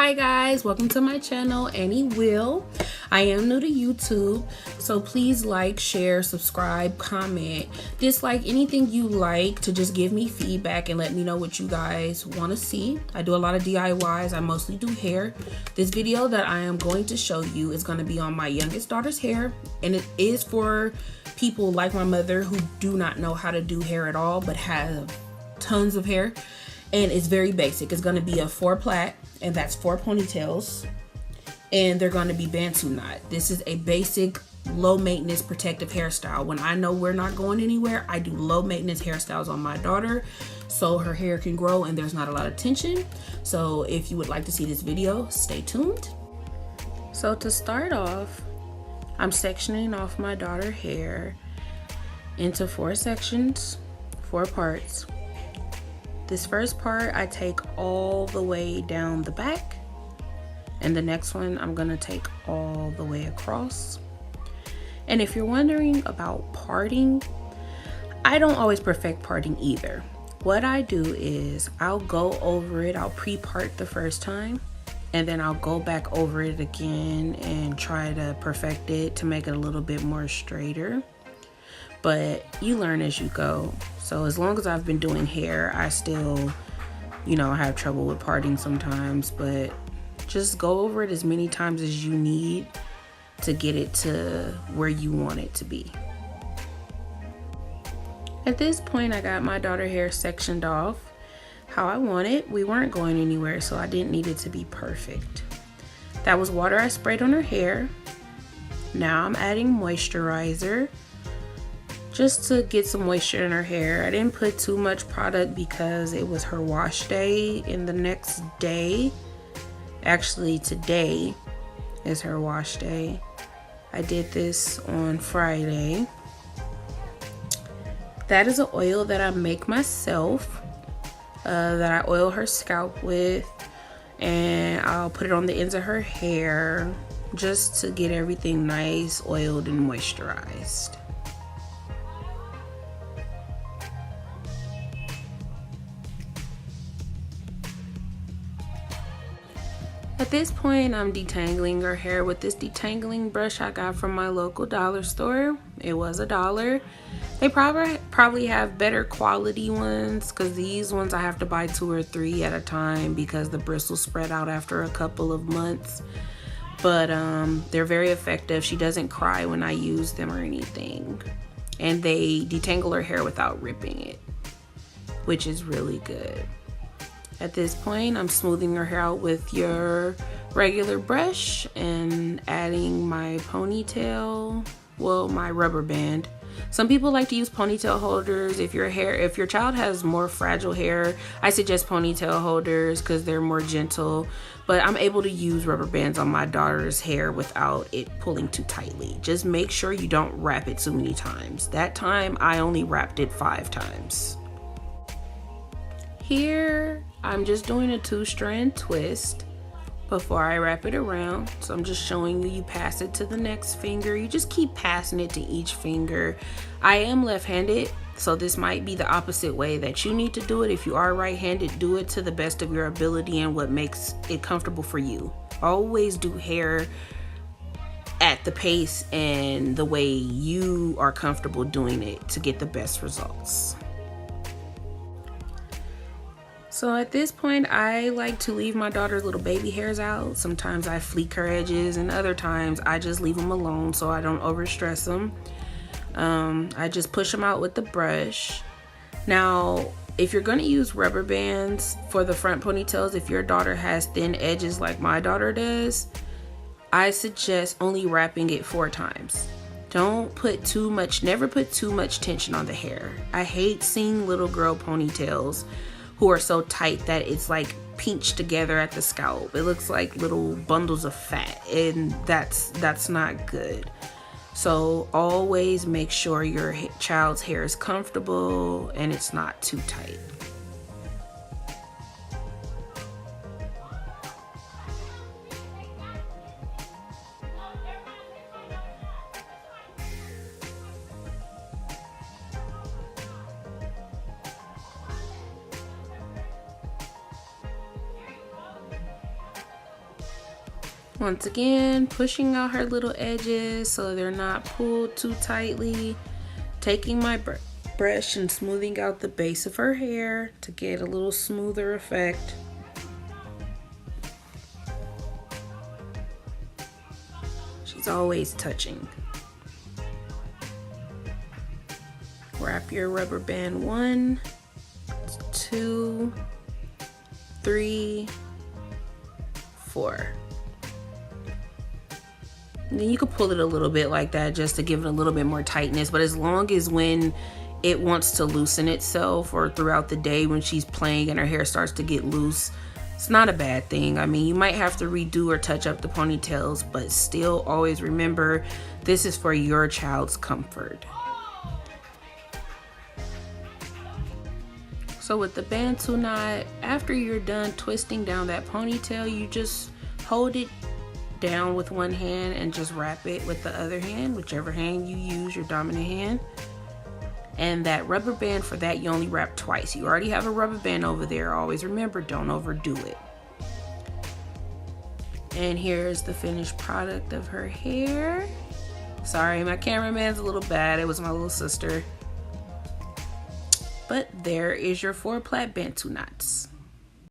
Hi guys, welcome to my channel, Annie Will. I am new to YouTube, so please like, share, subscribe, comment, dislike anything you like to just give me feedback and let me know what you guys want to see. I do a lot of DIYs. I mostly do hair. This video that I am going to show you is going to be on my youngest daughter's hair, and it is for people like my mother who do not know how to do hair at all but have tons of hair. And it's very basic. It's going to be a 4 plait, and that's 4 ponytails, and they're going to be Bantu knot. This is a basic low maintenance protective hairstyle. When I know we're not going anywhere, I do low maintenance hairstyles on my daughter so her hair can grow and there's not a lot of tension. So if you would like to see this video, stay tuned. So to start off, I'm sectioning off my daughter's hair into 4 sections, 4 parts. This first part I take all the way down the back, and the next one I'm gonna take all the way across. And if you're wondering about parting, I don't always perfect parting either. What I do is I'll go over it, I'll pre-part the first time, and then I'll go back over it again and try to perfect it to make it a little bit more straighter. But you learn as you go. So as long as I've been doing hair, I still, have trouble with parting sometimes, but just go over it as many times as you need to get it to where you want it to be. At this point, I got my daughter's hair sectioned off how I want it. We weren't going anywhere, so I didn't need it to be perfect. That was water I sprayed on her hair. Now I'm adding moisturizer, just to get some moisture in her hair. I didn't put too much product because it was her wash day, and the next day, actually today, is her wash day. I did this on Friday. That is an oil that I make myself, that I oil her scalp with, and I'll put it on the ends of her hair just to get everything nice, oiled, and moisturized. At this point, I'm detangling her hair with this detangling brush I got from my local dollar store. It was $1. They probably have better quality ones, because these ones I have to buy 2 or 3 at a time because the bristles spread out after a couple of months. But they're very effective. She doesn't cry when I use them or anything. And they detangle her hair without ripping it, which is really good. At this point, I'm smoothing her hair out with your regular brush and adding my ponytail, well, my rubber band. Some people like to use ponytail holders. If your child has more fragile hair, I suggest ponytail holders because they're more gentle. But I'm able to use rubber bands on my daughter's hair without it pulling too tightly. Just make sure you don't wrap it too many times. That time, I only wrapped it 5 times. Here, I'm just doing a 2-strand twist before I wrap it around. So I'm just showing you pass it to the next finger. You just keep passing it to each finger. I am left-handed, so this might be the opposite way that you need to do it. If you are right-handed, do it to the best of your ability and what makes it comfortable for you. Always do hair at the pace and the way you are comfortable doing it to get the best results. So at this point, I like to leave my daughter's little baby hairs out. Sometimes I fleek her edges, and other times I just leave them alone so I don't overstress them. I just push them out with the brush. Now, if you're going to use rubber bands for the front ponytails, if your daughter has thin edges like my daughter does, I suggest only wrapping it 4 times. Don't put too much, never put too much tension on the hair. I hate seeing little girl ponytails who are so tight that it's like pinched together at the scalp. It looks like little bundles of fat, and that's not good. So always make sure your child's hair is comfortable and it's not too tight. Once again, pushing out her little edges so they're not pulled too tightly. Taking my brush and smoothing out the base of her hair to get a little smoother effect. She's always touching. Wrap your rubber band 1, 2, 3, 4. And then you can pull it a little bit like that just to give it a little bit more tightness, but as long as when it wants to loosen itself or throughout the day when she's playing and her hair starts to get loose, it's not a bad thing. I mean, you might have to redo or touch up the ponytails, but still always remember this is for your child's comfort. So with the Bantu knot, after you're done twisting down that ponytail, you just hold it down with one hand and just wrap it with the other hand, whichever hand you use, your dominant hand. And that rubber band, for that you only wrap twice. You already have a rubber band over there. Always remember, don't overdo it. And here's the finished product of her hair. Sorry, my cameraman's a little bad. It was my little sister. But there is your 4 plait Bantu knots.